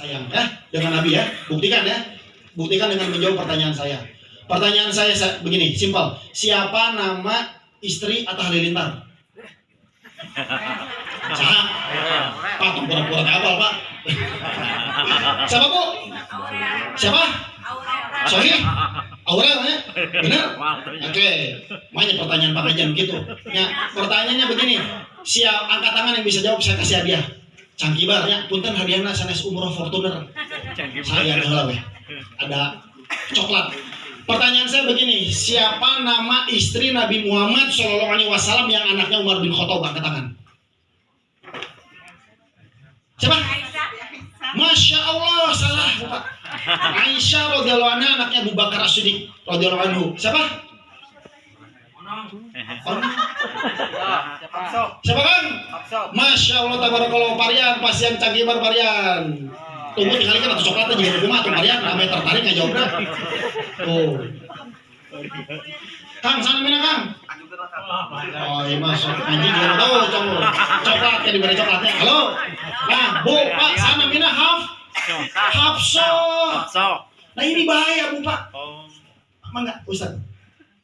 sayang ya dengan Nabi ya. Buktikan ya. Buktikan dengan menjawab pertanyaan saya. Pertanyaan saya begini, simpel. Siapa nama istri Atta Halilintar? Saha? Pak, pura-pura abal, Pak. Siapa, Bu? Siapa? Sohi? Aurel ya? Benar? Oke. Makanya pertanyaan Pak Kajan gitu. Ya, pertanyaannya begini. Siap angkat tangan yang bisa jawab, saya kasih hadiah. Cangkibar ya, punten hadiahna sanes umroh Fortuner. Saya heula we. Ada coklat. Pertanyaan saya begini, siapa nama istri Nabi Muhammad SAW yang anaknya Umar bin Khattab? Angkat tangan. Siapa? Masya Allah, salah Bapak. Aisyah radhiyallahu anha anaknya Abu Bakar As-Siddiq radhiyallahu anhu. Siapa? Siapa kan? Masya Allah, tabarakallah. Parian, pasien Cangkibar Parian. Tunggu tinggalin kan atau coklatnya juga rumah atau Marian namanya tertarik nggak jawabnya. Tuh. Kang, sana mana Kang? Oh iya masuk anjing dia tahu coklat yang diberi coklatnya. Halo. Nah, Bu, Pak, sana mina Hafso. Nah ini bahaya Bu Pak. Emang enggak Ustaz?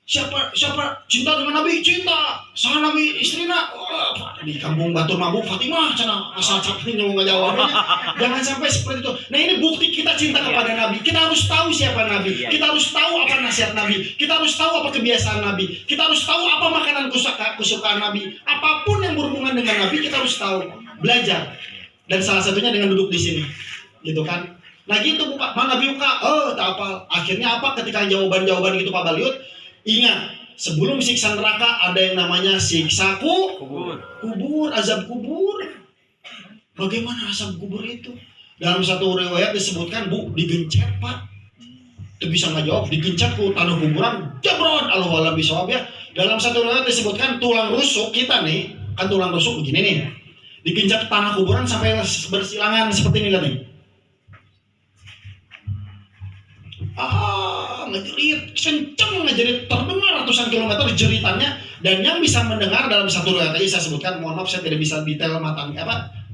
Siapa cinta dengan Nabi? Cinta sama Nabi istrina. Di kampung Batur Mabuk Fatimah cina asal capek nggak jawabnya. Jangan sampai seperti itu. Nah ini bukti kita cinta kepada Nabi. Kita harus tahu siapa Nabi. Kita harus tahu apa nasihat Nabi. Kita harus tahu apa kebiasaan Nabi. Kita harus tahu apa makanan kesukaan Nabi. Apapun yang berhubungan dengan Nabi kita harus tahu. Belajar. Dan salah satunya dengan duduk di sini, gitu kan? Nah gitu Bu Pak. Mana Nabi Uka? Oh tak apa. Akhirnya apa? Ketika jawaban gitu Pak Baliut. Ingat, sebelum siksa neraka ada yang namanya siksa kubur, azab kubur. Bagaimana azab kubur itu? Dalam satu riwayat disebutkan, Bu, digencet Pak. Itu bisa nggak jawab, digencet ke tanah kuburan, jabrot, Allahu a'lam bishawab ya. Dalam satu riwayat disebutkan tulang rusuk kita nih, kan tulang rusuk begini nih. Digencet ke tanah kuburan sampai bersilangan seperti ini lihat nih. Ngejerit, kenceng ngejerit, terdengar ratusan kilometer jeritannya. Dan yang bisa mendengar dalam satu riwayat tadi saya sebutkan, mohon maaf saya tidak bisa detail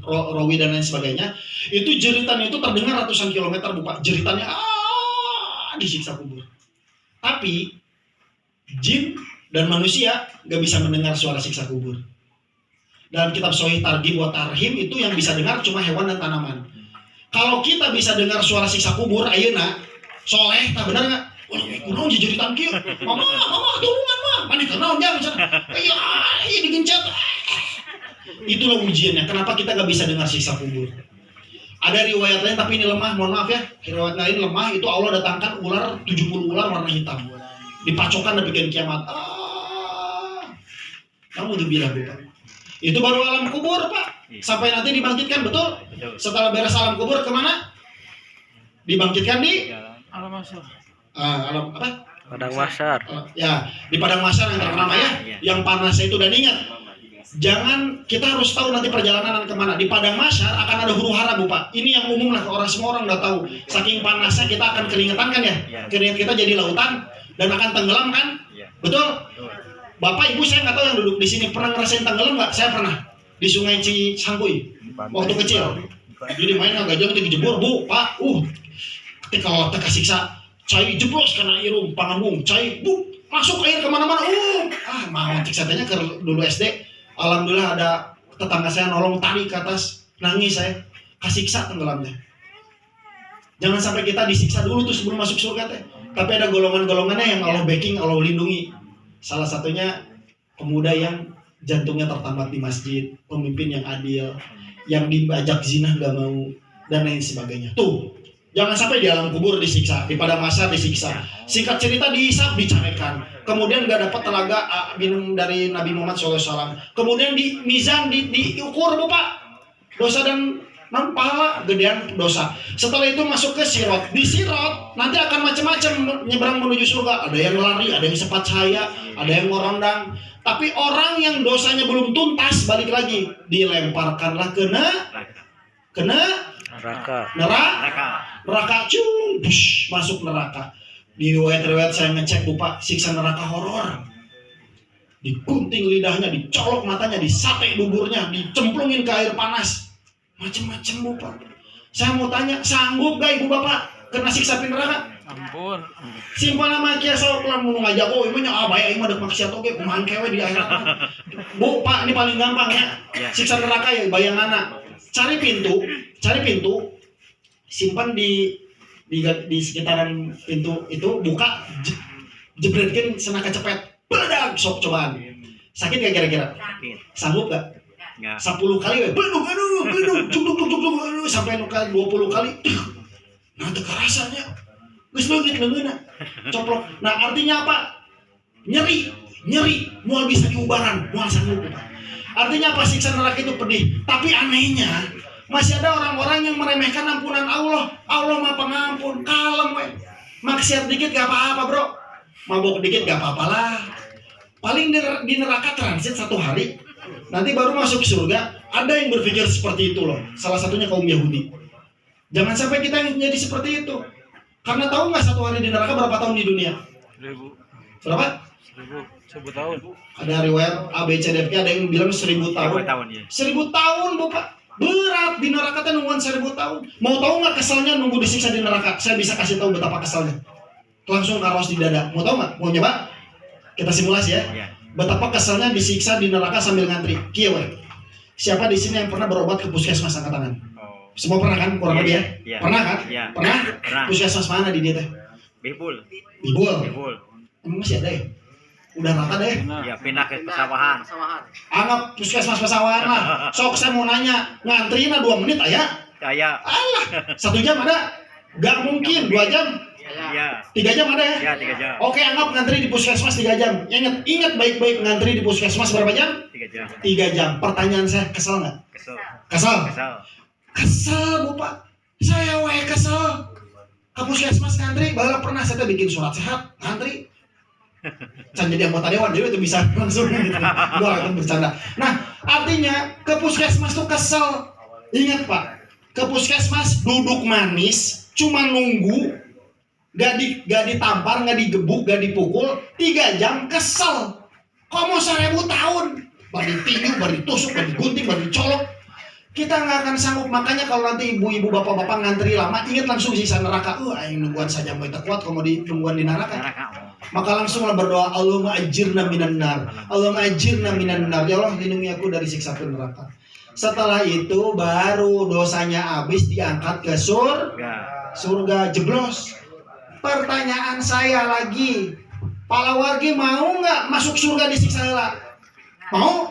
rawi dan lain sebagainya. Itu jeritan itu terdengar ratusan kilometer Bu Pak. Jeritannya disiksa kubur. Tapi jin dan manusia gak bisa mendengar suara siksa kubur. Dalam kitab Sahih Targhib wa Tarhib itu yang bisa dengar cuma hewan dan tanaman. Kalau kita bisa dengar suara siksa kubur, ayeuna soleh, tak benar nggak? Wah, kurang jeritan kieu. Mama, turungan mah. Mana kenal jam sana. Iya digencet. Itulah ujiannya. Kenapa kita nggak bisa dengar siksa kubur? Ada riwayat lain tapi ini lemah. Mohon maaf ya. Riwayat lain lemah itu Allah datangkan ular 70 ular warna hitam. Dipacokkan dan bikin kiamat. Kamu udah bilang Pak. Itu baru alam kubur Pak. Sampai nanti dibangkitkan betul. Setelah beres alam kubur kemana? Dibangkitkan di alam mahsyar. Alam apa? Padang mahsyar. Ya, di padang mahsyar yang terkenal ya, yang panasnya itu. Dan ingat, jangan, kita harus tahu nanti perjalanan kemana. Di padang mahsyar akan ada huru hara Bu Pak. Ini yang umum lah, semua orang udah tahu. Saking panasnya kita akan keringetan kan ya. Keringet kita jadi lautan dan akan tenggelam kan? Betul? Bapak Ibu saya nggak tahu yang duduk di sini pernah ngerasain tenggelam nggak? Saya pernah di Sungai Cisangkuy waktu kecil. Jadi main nggak gajah ketika jebur Bu Pak. Ketika otak siksa, cai jeblos karena irung pangambung, cai masuk air kemana-mana. Mau siksaannya ke dulu SD. Alhamdulillah ada tetangga saya nolong tarik ke atas, nangis saya, kasiksa tenggelamnya. Jangan sampai kita disiksa dulu tuh sebelum masuk surga teh. Tapi ada golongan-golongannya yang Allah backing, Allah lindungi. Salah satunya pemuda yang jantungnya tertambat di masjid, pemimpin yang adil, yang diajak zina gak mau, dan lain sebagainya. Tuh. Jangan sampai di alam kubur disiksa, di padang mahsyar disiksa. Singkat cerita dihisap, dicarekan. Kemudian gak dapat tenaga minum dari Nabi Muhammad SAW. Kemudian di mizan diukur Bu Pak. Dosa dan pahala gedean dosa. Setelah itu masuk ke sirot. Di sirot nanti akan macam-macam nyebrang menuju surga. Ada yang lari, ada yang cepat cahaya, ada yang ngorondang. Tapi orang yang dosanya belum tuntas balik lagi dilemparkanlah kena neraka masuk neraka. Di riwayat-riwayat saya ngecek Bu Pak, siksa neraka horor. Digunting lidahnya, dicolok matanya, disate duburnya, dicemplungin ke air panas. Macam-macam Bu Pak. Saya mau tanya, sanggup gak ibu bapak kena siksa api neraka? Ampun. Simpan nama kia sok lah mau ngajak oh ibunya abaya ibu ada maksiat oke kumahan kewe di akhirat. Bu pak ini paling gampang ya. Siksa neraka ya bayang anak. Cari pintu, simpan di sekitaran pintu itu, buka, jebretkin sena kecepet, beledak sok cobaan. Sakit gak kira-kira? Sanggup gak? 10 kali we, belum, cuk, sampai nuka 20 kali. Nah, teka rasanya. Geus leungit leungeuna. Coplok. Nah, artinya apa? Nyeri, moal bisa diubaran, moal sanggup. Artinya apa? Siksa neraka itu pedih. Tapi anehnya, masih ada orang-orang yang meremehkan ampunan Allah. Allah mah pengampun, kalem we. Maksiat dikit gak apa-apa, Bro. Mabok dikit gak apa-apa lah. Paling di neraka transit 1 hari. Nanti baru masuk surga. Ada yang berpikir seperti itu loh. Salah satunya kaum Yahudi. Jangan sampai kita yang jadi seperti itu. Karena tahu nggak 1 hari di neraka berapa tahun di dunia? 1000. Berapa? 1000 tahun. Ada riwayat ABCDFK ada yang bilang 1000 tahun. 1000 tahun Bapak. Berat di neraka teh nungguan 1000 tahun. Mau tahu nggak kesalnya nunggu disiksa di neraka? Saya bisa kasih tahu betapa kesalnya. Langsung karos di dada. Mau tahu nggak? Mau nyoba? Kita simulasi ya. Betapa kesalnya disiksa di neraka sambil ngantri. Kieu we. Siapa di sini yang pernah berobat ke puskesmas angkat tangan? Semua pernah kan? Kurang lebih ya? Pernah kan? Pernah? Puskesmas mana di dia teh? Bibul. Emang masih ada ya? Udah rata deh. Ya pindah ke pesawahan. Anggap puskesmas pesawahan lah. Sok saya mau nanya, ngantri 2 menit aya? Aya. Alah, 1 jam ada? Gak mungkin, 2 jam? Iya. 3 jam ada ya? Ya 3 jam. Oke, anggap ngantri di puskesmas 3 jam. Ingat baik-baik, ngantri di puskesmas berapa jam? 3 jam. 3 jam. Pertanyaan saya, kesel nggak? Kesel Bapak. Saya kesel. Ke puskesmas ngantri, bahkan pernah saya bikin surat sehat ngantri. Can jadi anggota dewan, jadi itu bisa langsung gitu. Gua akan bercanda. Nah, artinya ke puskesmas tuh kesel. Ingat Pak, ke puskesmas duduk manis, cuma nunggu. Gak ditampar, gak digebuk, gak dipukul 3 jam kesel. Kok mau 1000 tahun? Baru ditinju, baru ditusuk, baru digunting, baru dicolok. Kita gak akan sanggup. Makanya kalau nanti ibu-ibu bapak-bapak ngantri lama, ingat langsung siksa neraka. Aing nungguan saja mau kuat kalau di nungguan di neraka. Maka langsunglah berdoa, Allahumma ajirna minan nar. Allahumma ajirna minan nar. Ya Allah, lindungi aku dari siksa neraka. Setelah itu baru dosanya habis diangkat ke surga jeblos. Pertanyaan saya lagi, palawargi mau nggak masuk surga disiksa heula? Mau?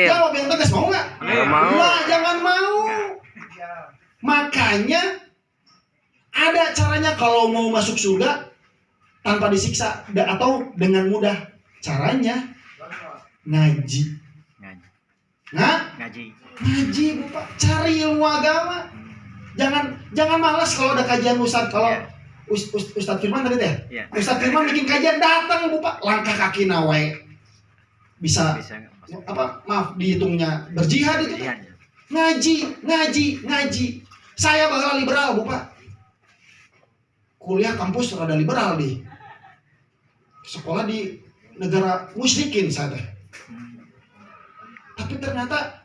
Jawab yang tegas, mau nggak? Mau. Nah, jangan mau. Makanya ada caranya kalau mau masuk surga tanpa disiksa atau dengan mudah. Caranya ngaji. Ngaji Bapak, cari ilmu agama. Jangan malas kalau ada kajian Ustaz. Kalau Ustadz Firman tadi teh, Ustadz Firman bikin kajian datang Bapak, langkah kaki nawai bisa apa? Maaf dihitungnya berjihad itu. Ngaji. Saya bakal liberal Bapak. Kuliah kampus rada liberal di sekolah di negara musyrikin saya teh. Tapi ternyata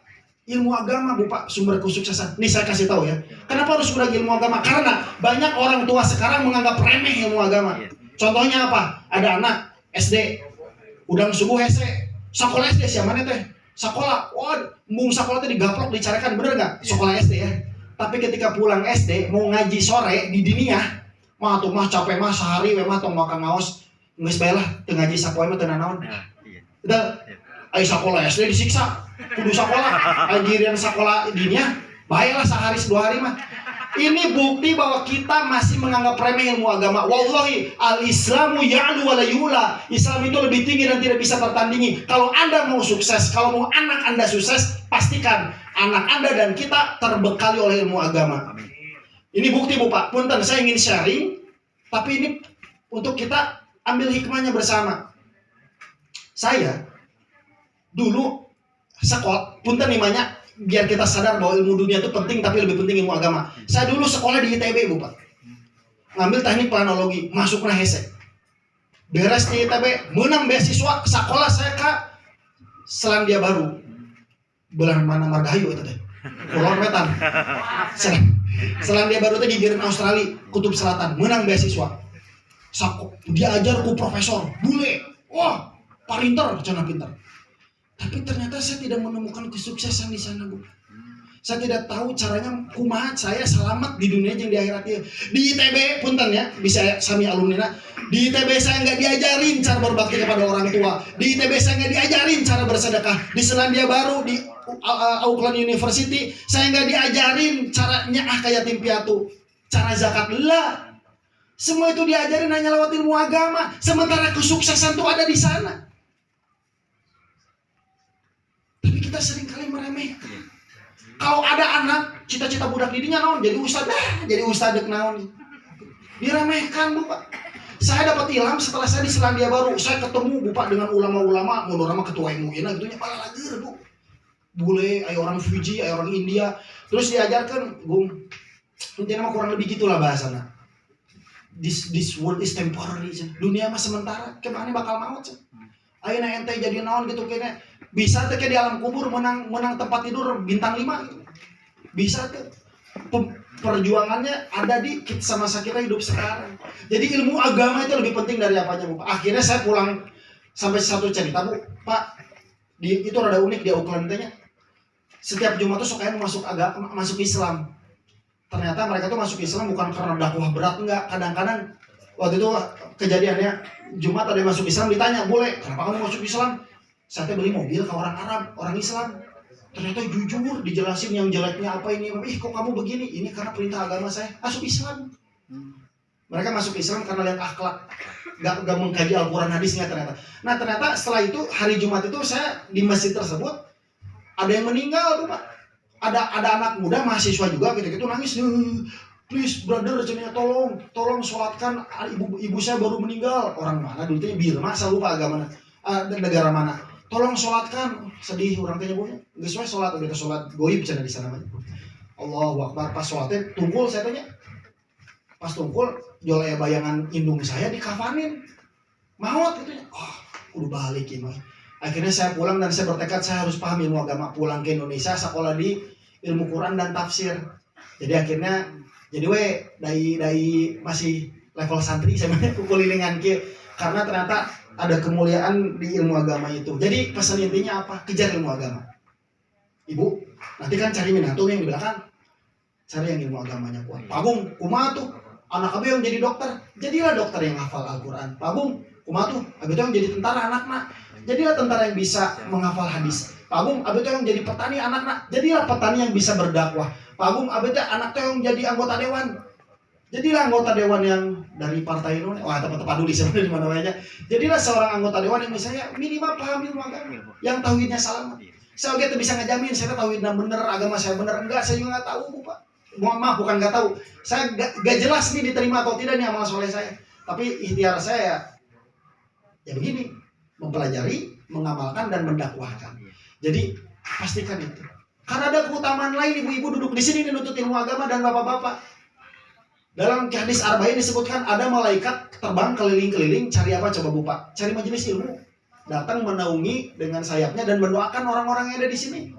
ilmu agama Bapak sumber kesuksesan. Nih saya kasih tahu ya. Kenapa harus belajar ilmu agama? Karena banyak orang tua sekarang menganggap remeh ilmu agama. Contohnya apa? Ada anak SD, udang subuh hese, sekolah SD siapa teh? Sekolah, mung sekolah teh digaplok dicarikan, bener nggak? Sekolah SD ya. Tapi ketika pulang SD mau ngaji sore di diniah, mah tuh mah capek mah sehari, mah tong makan ngaos, nggak sebelah, teu ngaji sapoe mah teu nanaon. Udah, ayo sekolah SD disiksa. Kudu sekolah, anjirian sekolah diniah, baiklah sehari 2 hari mah. Ini bukti bahwa kita masih menganggap remeh ilmu agama. Wallahi, al-Islamu ya'lu wa la yu'la. Islam itu lebih tinggi dan tidak bisa tertandingi. Kalau Anda mau sukses, kalau mau anak Anda sukses, pastikan anak Anda dan kita terbekali oleh ilmu agama. Ini bukti Bapak. Punten, saya ingin sharing, tapi ini untuk kita ambil hikmahnya bersama. Saya dulu sekolah, punten nimanya, biar kita sadar bahwa ilmu dunia itu penting, tapi lebih penting ilmu agama. Saya dulu sekolah di ITB Bapak, ngambil teknik planologi, masuknya hese. Beres di ITB, menang beasiswa, sekolah saya ke Selandia Baru. Belah mana Margahayu itu teh, Pulau Wetan. Selandia Baru teh gigireun Australia, Kutub Selatan, menang beasiswa. Sakok, diajar ku profesor, bule. Wah, parinter, cenah pinter. Tapi ternyata saya tidak menemukan kesuksesan di sana, Bu. Saya tidak tahu caranya kumaha saya selamat di dunia jeung di akhirat ieu. Di ITB punten ya, bisa sami alumnina. Di ITB saya nggak diajarin cara berbakti kepada orang tua. Di ITB saya nggak diajarin cara bersedekah. Di Selandia Baru, di Auckland University, saya nggak diajarin cara nyaah ke yatim piatu, cara zakat lah. Semua itu diajarin hanya lewat ilmu agama. Sementara kesuksesan itu ada di sana. Tapi kita seringkali meremehkan. Kalau ada anak, cita-cita budak didinya naon, jadi ustad dek naon. Diremehkan, Bu, Pak. Saya dapat ilham setelah saya di Selandia Baru. Saya ketemu, Bu, Pak, dengan ulama-ulama, menurut ketua MUI, nah gitunya pala lager, Bu. Bule, aya orang Fiji, aya orang India. Terus diajarkan, Bung, intinya mah kurang lebih gitulah bahasana. This world is temporary. Dunia mah sementara, kemana bakal maut. Ayeuna ente jadi naon gitu kayaknya. Bisa tuh kayak di alam kubur menang tempat tidur bintang 5 gitu. Bisa tuh. Perjuangannya ada di sama kita hidup sekarang. Jadi ilmu agama itu lebih penting dari apanya, Bu. Akhirnya saya pulang sampai satu cerita, Bu. Pak, itu rada unik di Auckland nya. Setiap Jumat tuh suka masuk Islam. Ternyata mereka tuh masuk Islam bukan karena dakwah berat, enggak. Kadang-kadang waktu itu kejadiannya Jumat ada yang masuk Islam, ditanya, "Boleh, kenapa kamu masuk Islam?" Saya beli mobil ke orang Arab, orang Islam. Ternyata jujur dijelasin yang jeleknya apa ini. Kok kamu begini? Ini karena perintah agama saya. Masuk Islam. Mereka masuk Islam karena lihat akhlak. Gak mengkaji Al-Quran hadisnya ternyata. Nah ternyata setelah itu hari Jumat itu saya di masjid tersebut ada yang meninggal, tuh, Pak. Ada anak muda mahasiswa juga gitu nangis. Please brother, tolong sholatkan, ibu saya baru meninggal. Orang mana dulu itu Birma, saya lupa agama negara mana. Tolong sholatkan, sedih orang tanya Bu. Geus we sholat, udah sholat goib cenah di sana mah. Allahu Akbar, pas sholatnya tungkul saya tanya. Pas tungkul, jual bayangan indung saya dikafanin. Maut gitu. Udah balik ini. Akhirnya saya pulang dan saya bertekad saya harus paham ilmu agama. Pulang ke Indonesia, sekolah di ilmu Quran dan tafsir. Jadi akhirnya dari masih level santri saya kukulilingan ke karena ternyata ada kemuliaan di ilmu agama itu. Jadi pesan intinya apa? Kejar ilmu agama. Ibu, nanti kan cari minatum yang di belakang. Cari yang ilmu agamanya kuat. Pak Bung, kumaha tuh? Anak abi yang jadi dokter. Jadilah dokter yang hafal Al-Quran. Pak Bung, kumaha tuh? Abi tuh yang jadi tentara anak-anak. Jadilah tentara yang bisa menghafal hadis. Pak Bung, abi tuh yang jadi petani anak-anak. Jadilah petani yang bisa berdakwah. Pak Bung, abi tuh anak tuh yang jadi anggota dewan. Jadilah anggota dewan yang dari partai itu, tepat dulu sebenarnya di mana-mana. Jadilah seorang anggota dewan yang misalnya minimal paham ilmu agama, yang tauhidnya selamat. Saya gitu bisa ngejamin saya tauhidnya bener, agama saya bener enggak, saya juga nggak tahu, Bu, Pak. Mohon maaf, bukan nggak tahu. Saya gak jelas nih diterima atau tidak nih amal soleh saya. Tapi ikhtiar saya ya begini, mempelajari, mengamalkan dan mendakwahkan. Jadi pastikan itu. Karena ada keutamaan lain, ibu-ibu duduk di sini menuntut ilmu agama dan bapak-bapak. Dalam hadis Arba'in disebutkan ada malaikat terbang keliling-keliling cari apa coba Bu Pak? Cari majelis ilmu. Datang menaungi dengan sayapnya dan mendoakan orang-orang yang ada di sini.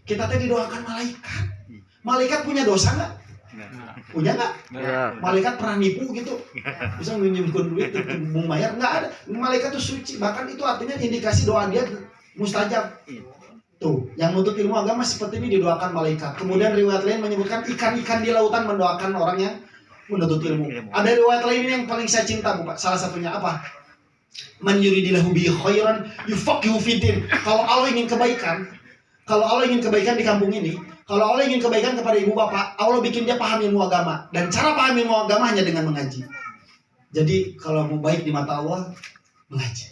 Kita tadi didoakan malaikat. Malaikat punya dosa nggak? Punya nggak? Malaikat pernah nipu gitu? Bisa menyimpan duit Bung Mayar? Nggak ada. Malaikat itu suci. Bahkan itu artinya indikasi doa dia mustajab. Tuh, yang menuntut ilmu agama seperti ini didoakan malaikat. Kemudian riwayat lain menyebutkan ikan-ikan di lautan mendoakan orang yang menuntut ilmu. Ada riwayat lain yang paling saya cinta, Bu Pak. Salah satunya apa? Man yuridillahu bihi khairan yufaqihu fiddin. Kalau Allah ingin kebaikan di kampung ini, kalau Allah ingin kebaikan kepada ibu bapak, Allah bikin dia paham ilmu agama. Dan cara paham ilmu agama hanya dengan mengaji. Jadi kalau mau baik di mata Allah, mengaji.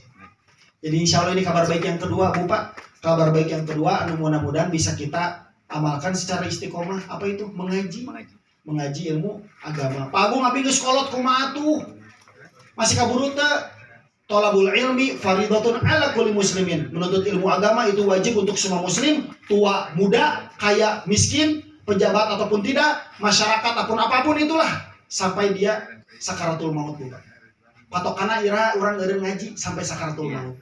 Jadi insya Allah ini kabar baik yang kedua, Bu Pak. Kabar baik yang kedua, mudah-mudahan bisa kita amalkan secara istiqomah. Apa itu? Mengaji ilmu agama. Pak Agung abi geus kolot kumaha tuh? Masih kaburu teu? Thalabul ilmi faridatun ala kulli muslimin. Menuntut ilmu agama itu wajib untuk semua muslim, tua, muda, kaya, miskin, pejabat ataupun tidak, masyarakat ataupun apapun itulah, sampai dia sakaratul maut juga. Patokanna ira urang eureun ngaji sampai sakaratul maut.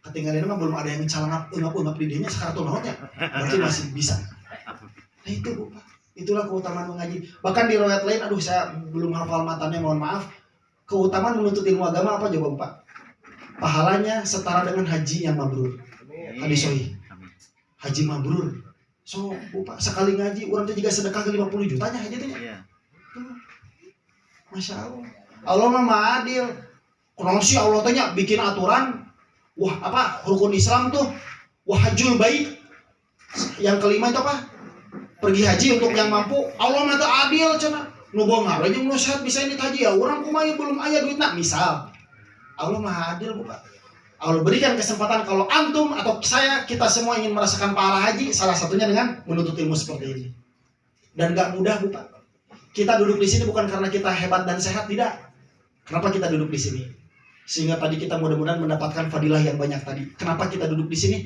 Ketinggalan mah belum ada yang calangap ungap di dinya sakaratul mautnya. Berarti masih bisa. Nah itu Bu Pak. Itulah keutamaan mengaji. Bahkan di riwayat lain, aduh saya belum hafal matanya, mohon maaf. Keutamaan menuntut ilmu agama apa coba Pak? Pahalanya setara dengan haji yang mabrur. Hadis sahih. Haji mabrur. So, Bapak sekali ngaji, orang itu juga sedekah ke 50 jutanya haji teh. Iya. Masya Allah. Allah mah adil. Kenapa sih Allah tanya bikin aturan? Wah apa? Rukun Islam tuh wahajul bait. Yang kelima itu apa? Pergi haji untuk yang mampu. Allah mah adil cenah. Nu bongar aja nu sehat bisa ini haji ya. Orang kumaha belum aya duitna misal. Allah mah adil Bapak. Allah berikan kesempatan kalau antum atau saya kita semua ingin merasakan pahala haji, salah satunya dengan menuntut ilmu seperti ini. Dan gak mudah Bapak. Kita duduk di sini bukan karena kita hebat dan sehat, tidak. Kenapa kita duduk di sini? Sehingga tadi kita mudah-mudahan mendapatkan fadilah yang banyak tadi. Kenapa kita duduk di sini?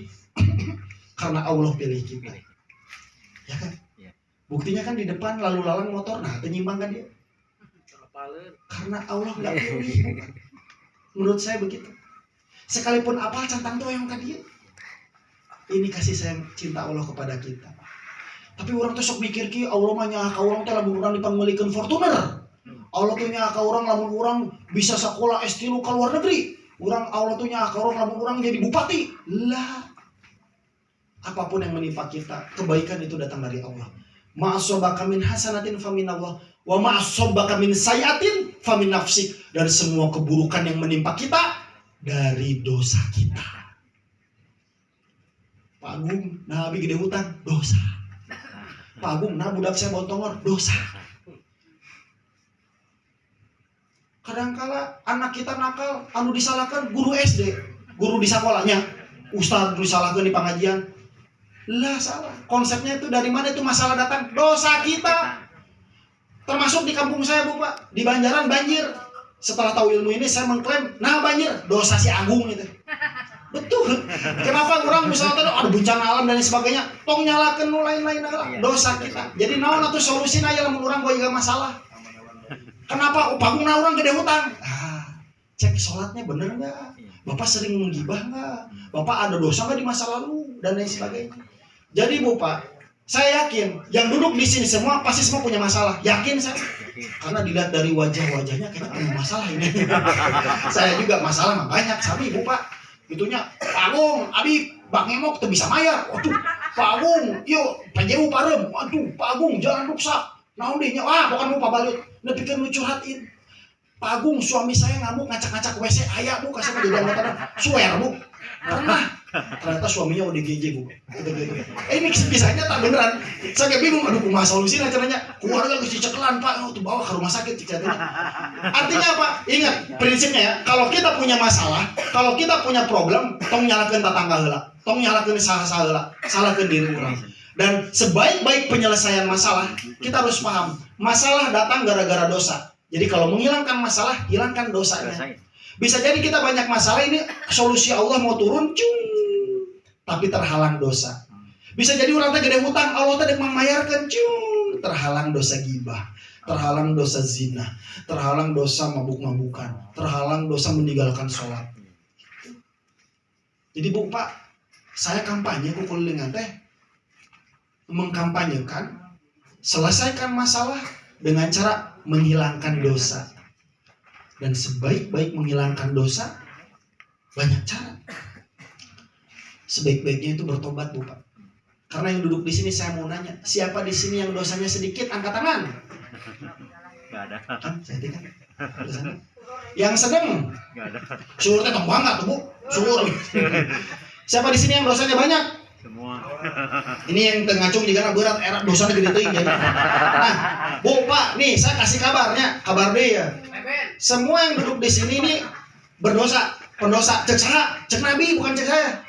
Karena Allah pilih kita. Ya kan? Buktinya kan di depan lalu lalang motor, nah penyimbang kan dia. Karena Allah nggak pilih. Menurut saya begitu. Sekalipun apal cantang toyong kan dia. Ini kasih sayang cinta Allah kepada kita. Tapi orang tuh sok mikir ki Allah mah nyaha orang teh lamun urang dipanggilikeun Fortuner. Allah tuh nyaha orang lamun urang bisa sekolah S3 ka luar negeri. Allah tuh nyaha orang lamun urang jadi bupati. Lah. Apapun yang menimpa kita, kebaikan itu datang dari Allah. Ma'asobaka min hasanatin famin Allah, wa ma'asobaka min sayatin famin nafsik. Dan semua keburukan yang menimpa kita dari dosa kita. Pak Agung, nah abi gede hutang, dosa. Pak Agung, nah budak saya bontongor, dosa. Kadangkala anak kita nakal, anu disalahkan guru SD, guru di sekolahnya, ustadz disalahkan di pengajian. Lah salah. Konsepnya itu dari mana itu masalah datang? Dosa kita. Termasuk di kampung saya Bu Pak, di Banjaran banjir. Setelah tahu ilmu ini saya mengklaim, nah banjir, dosa si Agung itu. Betul. Kenapa orang misalnya ada bencana alam dan sebagainya, tong nyalakan lain-lain dosa kita. Jadi naon atuh solusina aya lamun urang boga masalah. Kenapa Agung na urang gede hutang? Cek sholatnya bener enggak? Bapak sering menggibah enggak? Bapak ada dosa enggak di masa lalu dan lain sebagainya. Jadi Bu Pak, saya yakin yang duduk di sini semua pasti semua punya masalah. Yakin saya. Karena dilihat dari wajah-wajahnya kayaknya punya masalah ini. Saya juga masalah mah banyak sami Bu Pak. Itunya Pak Agung, abi Bang Emok teu bisa mayar. Waduh, Pak Agung, yuk PJU parem. Waduh, Pak Agung jangan ruksak. Naon dinya? Wah, bukan lupa balut. Nepikeun lu curhatin. Pak Agung, suami saya ngamuk ngacak-ngacak WC aya Bu, kasih kejadian motor. Swear Bu. Pernah. Ternyata suaminya ODGJ Bu. Ini kisahnya tak beneran. Saya kayak bingung, aduh kumaha solusina caranya. Keluarga geus dicekelan Pak, tuh bawa ke rumah sakit ceritanya. Artinya apa? Ingat prinsipnya ya, kalau kita punya masalah, kalau kita punya problem, tong nyalakeun tetangga heula. Tong nyalakeun saha-saha heula, salahkeun diri urang. Dan sebaik-baik penyelesaian masalah, kita harus paham, masalah datang gara-gara dosa. Jadi kalau menghilangkan masalah, hilangkan dosanya. Bisa jadi kita banyak masalah ini solusi Allah mau turun, tapi terhalang dosa. Bisa jadi orang teh gede hutang, Allah teh memayarkan, terhalang dosa gibah, terhalang dosa zina, terhalang dosa mabuk-mabukan, terhalang dosa meninggalkan sholat. Jadi Bu Pak, saya kampanye ku kulilingan teh mengkampanyekan selesaikan masalah dengan cara menghilangkan dosa. Dan sebaik-baik menghilangkan dosa banyak cara. Sebaik-baiknya itu bertobat Bu Pak. Karena yang duduk di sini saya mau nanya, siapa di sini yang dosanya sedikit angkat tangan? Enggak ada. Kan saya kan. Yang sedang? Enggak ada. Suruh teh tong bangga tuh Bu. Suruh. Siapa di sini yang dosanya banyak? Semua. Ini yang tengacung juga berat era dosanya gede teuing jadi. Nah, Bu Pak, nih saya kasih kabarnya, kabar deh ya. Semua yang duduk di sini nih berdosa, pendosa. Cek saya, cek Nabi bukan cek saya.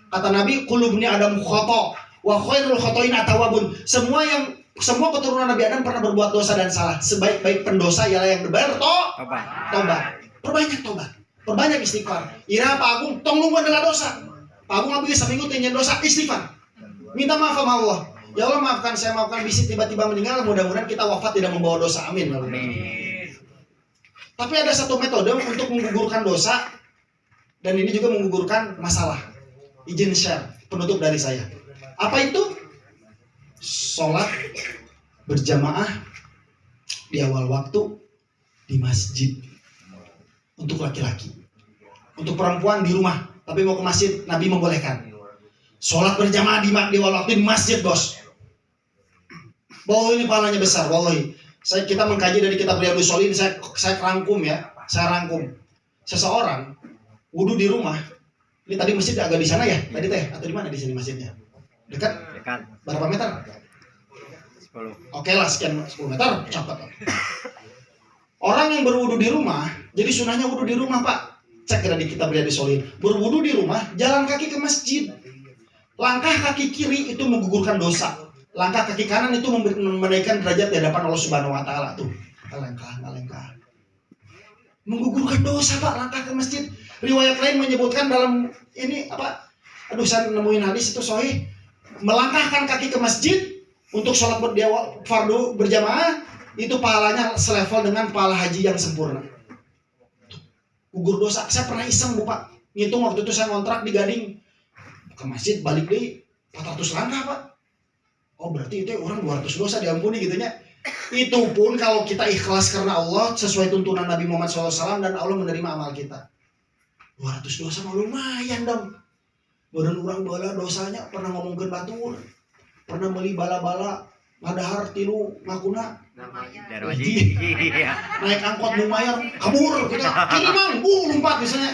Kata Nabi, kulubni Adam khoto, wa khairul khotoin atawabun. Semua keturunan Nabi Adam pernah berbuat dosa dan salah. Sebaik-baik pendosa ialah yang berbayar tobat. Perbanyak tobat, perbanyak istighfar. Ira Pak Agung, tong nunggu adalah dosa. Pak Agung abis seminggu tinggal dosa, istighfar. Minta maaf sama Allah. Ya Allah maafkan saya, maafkan bisik tiba-tiba meninggal. Mudah-mudahan kita wafat tidak membawa dosa. Amin. Tapi ada satu metode untuk menggugurkan dosa, dan ini juga menggugurkan masalah. Izin share, penutup dari saya. Apa itu? Sholat berjamaah di awal waktu di masjid untuk laki-laki. Untuk perempuan di rumah, tapi mau ke masjid Nabi membolehkan. Sholat berjamaah di awal waktu di masjid, bos. Bahwa ini pahalanya besar, wallahi. Kita mengkaji dari kitab Riyadhus Shalihin, saya rangkum ya, saya rangkum. Seseorang wudu di rumah. Ini tadi masjid agak di sana ya, tadi teh atau di mana di sini masjidnya? Dekat? Berapa meter? 10. Oke lah, sekian 10 meter, cakep. Orang yang berwudu di rumah, jadi sunahnya wudu di rumah, Pak. Cek di kitab Riyadhus Shalihin. Berwudu di rumah, jalan kaki ke masjid. Langkah kaki kiri itu menggugurkan dosa. Langkah kaki kanan itu menaikkan derajat di hadapan Allah Subhanahu wa taala tuh. Langkah. Menggugurkan dosa, Pak, langkah ke masjid. Riwayat lain menyebutkan dalam ini apa? Aduh, saya nemuin hadis itu sahih. Melangkahkan kaki ke masjid untuk sholat fardu berjamaah itu pahalanya selevel dengan pahala haji yang sempurna. Gugur dosa. Saya pernah iseng, Bu, Pak. Ngitung waktu itu saya ngontrak di Gading. Ke masjid balik deh 400 langkah, Pak. Oh, berarti itu orang 200 dosa diampuni gitunya. Itu pun kalau kita ikhlas karena Allah sesuai tuntunan Nabi Muhammad SAW dan Allah menerima amal kita. 200 dosa mah lumayan dong. Badan orang bala dosanya pernah ngomongkeun batur. Pernah beli bala-bala ngadahar tilu ngakuna. Naik angkot lumayan kabur gitu. Kiri mang, lompat misalnya.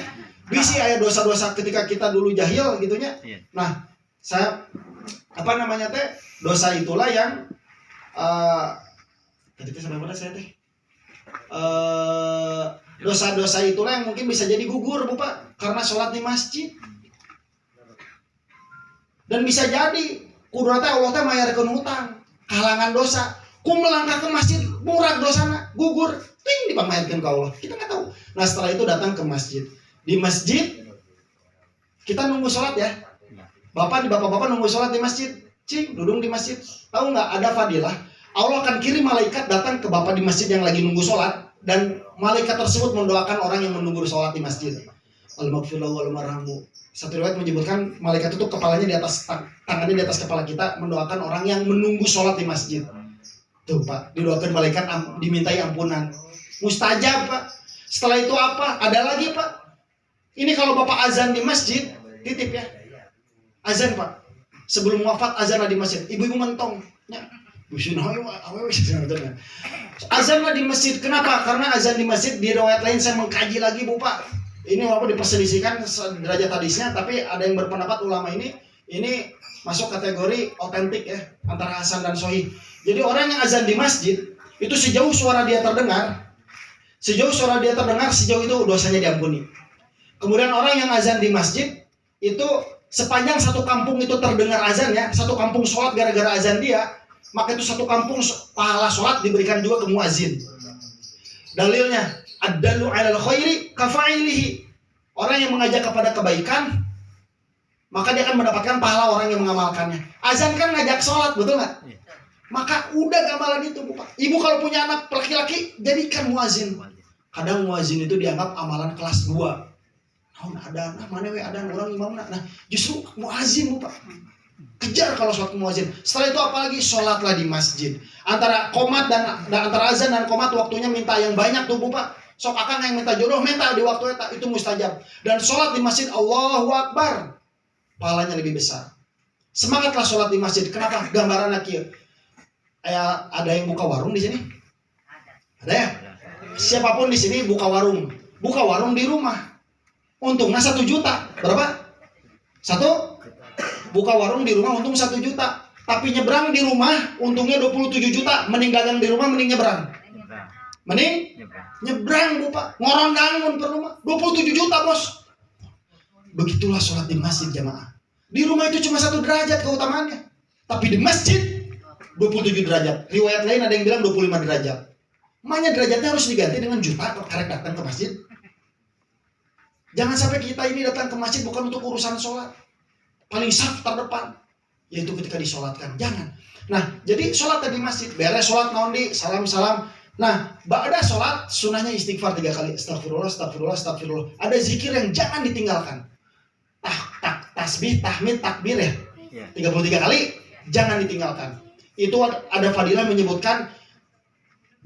Bisi aya dosa-dosa ketika kita dulu jahil gitunya. Nah, saya dosa itulah yang ketika sampai mana saya teh? Dosa-dosa itulah yang mungkin bisa jadi gugur, Bu, Pak, karena sholat di masjid. Dan bisa jadi kudratnya Allah teh mayarkeun hutang, kahalangan dosa. Ku melangkah ke masjid, murah dosana, gugur, ting dipamayarkeun ke Allah. Kita nggak tahu. Nah, setelah itu datang ke masjid. Di masjid kita nunggu sholat ya. Bapak-bapak nunggu sholat di masjid. Cing, dudung di masjid. Tahu nggak, ada fadilah. Allah akan kirim malaikat datang ke bapak di masjid yang lagi nunggu sholat. Dan malaikat tersebut mendoakan orang yang menunggu sholat di masjid. Al-maghfirullah wal-marhamu. Satu riwayat menyebutkan malaikat itu kepalanya di atas, tangannya di atas kepala kita, mendoakan orang yang menunggu sholat di masjid. Tuh, Pak, didoakan malaikat, dimintai ampunan. Mustajab, Pak. Setelah itu apa? Ada lagi, Pak. Ini kalau Bapak azan di masjid, titip ya. Azan, Pak. Sebelum wafat azan di masjid. Ibu-ibu mentong. Ya. Azan di masjid. Kenapa? Karena azan di masjid di riwayat lain saya mengkaji lagi, Bu, Pak. Ini walaupun diperselisihkan derajat hadisnya, tapi ada yang berpendapat ulama ini masuk kategori otentik ya, antara hasan dan sahih. Jadi orang yang azan di masjid itu sejauh suara dia terdengar, sejauh itu dosanya diampuni. Kemudian orang yang azan di masjid itu sepanjang satu kampung itu terdengar azannya, satu kampung sholat gara-gara azan dia, maka itu satu kampung pahala sholat diberikan juga ke muazin. Dalilnya, ad-dallu 'alal khairi kafa'ilihi. Orang yang mengajak kepada kebaikan, maka dia akan mendapatkan pahala orang yang mengamalkannya. Azan kan ngajak sholat, betul nggak? Maka udah gamalan itu, Bu, Pak. Ibu kalau punya anak laki-laki, jadikan muazin. Kadang muazin itu dianggap amalan kelas 2. Ada mana ada orang imam. Nah, justru muazin, Bu, Pak. Kejar kalau sholat muazin. Setelah itu apalagi sholatlah di masjid. Antara qomat dan antara azan dan qomat waktunya minta yang banyak tuh, Bu, Pak. Sok akan yang minta jodoh minta di waktu itu mustajab. Dan sholat di masjid Allahu Akbar, pahalanya lebih besar. Semangatlah sholat di masjid. Kenapa? Gambaran lagi. Ada yang buka warung di sini? Ada ya? Siapapun di sini buka warung di rumah. Untungnya 1 juta. Berapa? 1? Buka warung di rumah untung 1 juta. Tapi nyebrang di rumah untungnya 27 juta. Mending dagang di rumah, mending nyebrang. Mending nyebrang, Bu, Pak. Ngorondangun per rumah 27 juta, Bos. Begitulah sholat di masjid, jamaah. Di rumah itu cuma 1 derajat keutamaannya. Tapi di masjid 27 derajat. Riwayat lain ada yang bilang 25 derajat. Makanya derajatnya harus diganti dengan juta kalau karek datang ke masjid. Jangan sampai kita ini datang ke masjid bukan untuk urusan sholat. Paling saf terdepan, yaitu ketika disolatkan. Jangan. Nah, jadi sholat di masjid. Beres sholat naundi, salam-salam. Nah, ba'da sholat, sunahnya istighfar 3 kali. Astagfirullah, astagfirullah, astagfirullah. Ada zikir yang jangan ditinggalkan. Tasbih, tahmid, takbir ya. 33 kali, jangan ditinggalkan. Itu ada fadilah menyebutkan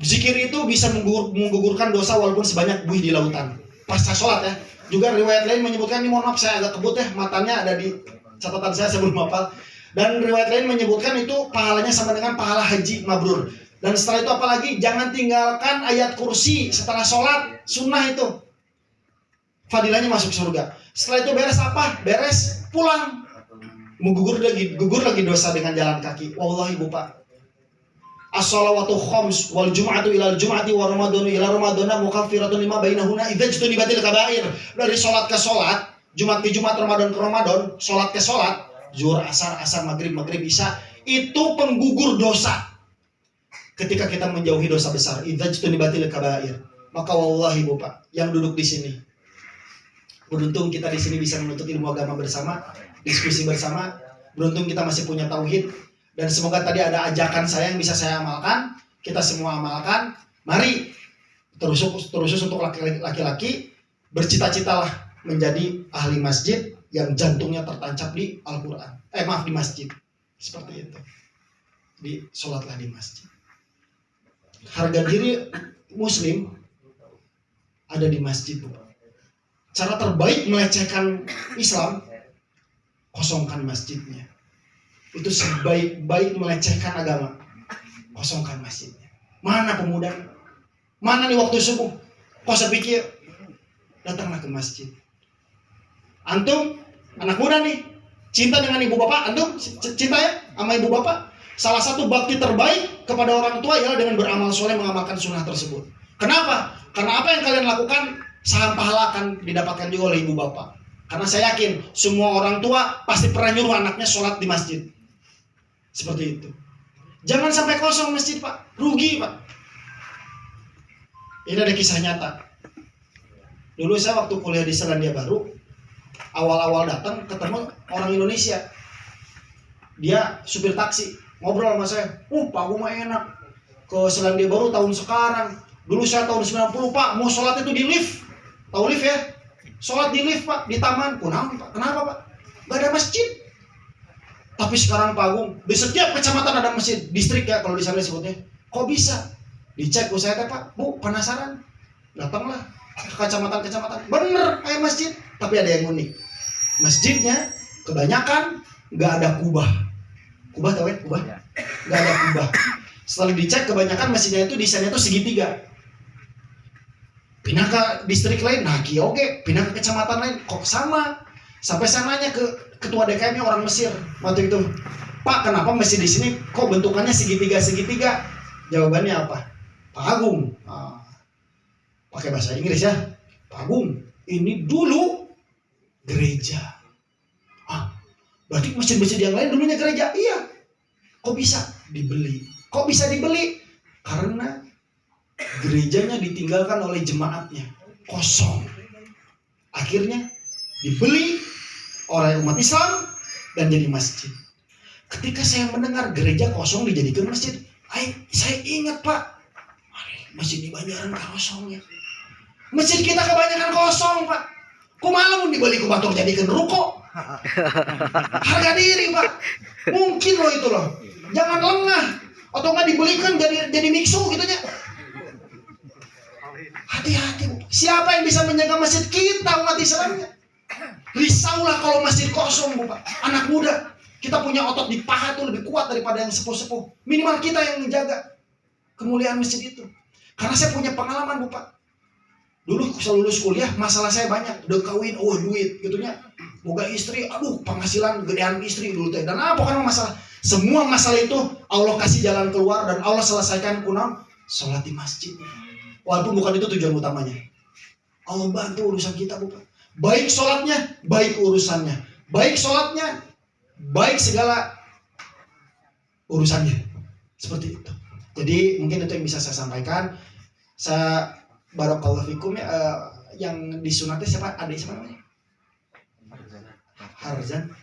zikir itu bisa menggugurkan dosa walaupun sebanyak buih di lautan. Pasca sholat ya. Juga riwayat lain menyebutkan, ini mohon maaf saya agak kebut ya, matanya ada di catatan saya belum hafal. Dan riwayat lain menyebutkan itu pahalanya sama dengan pahala haji mabrur. Dan setelah itu apalagi, jangan tinggalkan ayat kursi setelah sholat, sunnah itu. Fadilahnya masuk surga. Setelah itu beres apa? Beres pulang. Gugur lagi dosa dengan jalan kaki. Wallahi Bu Pak. As-salawatu khams wal jum'atu ilal jum'ati wa ramadhanu ila ramadhana mukaffiratun lima bainahuna idza jtunibatil kaba'ir. Dari sholat ke sholat, Jumat ke Jumat, Ramadan ke Ramadan, sholat ke sholat, zuhur, asar, maghrib, isya, itu penggugur dosa. Ketika kita menjauhi dosa besar, idza jtunibatil kaba'ir. Maka wallahi Bu Pak, yang duduk di sini, beruntung kita di sini bisa menuntut ilmu agama bersama, diskusi bersama. Beruntung kita masih punya tauhid. Dan semoga tadi ada ajakan saya yang bisa saya amalkan, kita semua amalkan. Mari terus untuk laki-laki bercita-citalah menjadi ahli masjid yang jantungnya tertancap di Al-Quran. Di masjid. Seperti itu. Sholatlah di masjid. Harga diri muslim ada di masjid. Cara terbaik melecehkan Islam, kosongkan masjidnya. Itu sebaik-baik melecehkan agama, kosongkan masjidnya. Mana pemuda? Mana nih waktu subuh? Kok sepikir? Datanglah ke masjid. Antum, anak muda nih, cinta dengan ibu bapak. Antum cinta ya sama ibu bapak? Salah satu bakti terbaik kepada orang tua ialah dengan beramal soleh, mengamalkan sunnah tersebut. Kenapa? Karena apa yang kalian lakukan, saham pahala akan didapatkan juga oleh ibu bapak. Karena saya yakin semua orang tua pasti pernah nyuruh anaknya sholat di masjid. Seperti itu. Jangan sampai kosong masjid Pak, rugi Pak. Ini ada kisah nyata. Dulu saya waktu kuliah di Selandia Baru, awal-awal datang ketemu orang Indonesia. Dia supir taksi, ngobrol sama saya. Pak gue mah enak ke Selandia Baru tahun sekarang. Dulu saya tahun 90 Pak, mau sholat itu di lift. Tahu lift ya? Sholat di lift Pak, di taman. Kenapa Pak? Gak ada masjid. Tapi sekarang Pak Agung, di setiap kecamatan ada masjid, distrik ya kalau di sana disebutnya. Kok bisa? Dicek saya Pak, Bu penasaran. Datanglah ke kecamatan. Bener kayak masjid, tapi ada yang unik. Masjidnya kebanyakan nggak ada kubah. Kubah tahu ya? Kubah? Nggak ada kubah. Setelah dicek kebanyakan masjidnya itu desainnya itu segitiga. Pindah ke distrik lain, oke. Pindah ke kecamatan lain, kok sama? Sampai saya nanya ke ketua DKM-nya orang Mesir waktu itu, Pak kenapa masjid di sini kok bentukannya segitiga? Jawabannya apa? Pak Agung, pakai bahasa Inggris ya, Pak Agung, ini dulu gereja. Berarti masjid-masjid yang lain dulunya gereja? Iya. Kok bisa dibeli? Karena gerejanya ditinggalkan oleh jemaatnya, kosong. Akhirnya dibeli oleh umat Islam dan jadi masjid. Ketika saya mendengar gereja kosong dijadikan masjid, saya ingat Pak, masjid di Banjaran kosong ya. Masjid kita kebanyakan kosong Pak. Kumaha mun dibeli ku batur jadikan ruko. Harga diri Pak. Mungkin loh itu loh. Jangan lengah. Atau nggak dibelikan jadi miksu gitu ya. Hati-hati Bu. Siapa yang bisa menjaga masjid kita umat Islamnya? Risaulah kalau masjid kosong Bu Pak. Anak muda, kita punya otot di paha itu lebih kuat daripada yang sepuh-sepuh. Minimal kita yang menjaga kemuliaan masjid itu. Karena saya punya pengalaman Bu Pak. Dulu saya lulus kuliah, masalah saya banyak. Udah kawin, duit gitunya. Boga istri, penghasilan gedean istri dulu teh. Dan bukan masalah. Semua masalah itu Allah kasih jalan keluar dan Allah selesaikan kunam sholat di masjid. Walaupun bukan itu tujuan utamanya. Allah bantu urusan kita Bu Pak. Baik sholatnya, baik urusannya. Baik sholatnya, baik segala urusannya. Seperti itu. Jadi mungkin itu yang bisa saya sampaikan. Saya barakallahu fikum ya, yang disunatnya siapa? Adik siapa namanya? Harzan.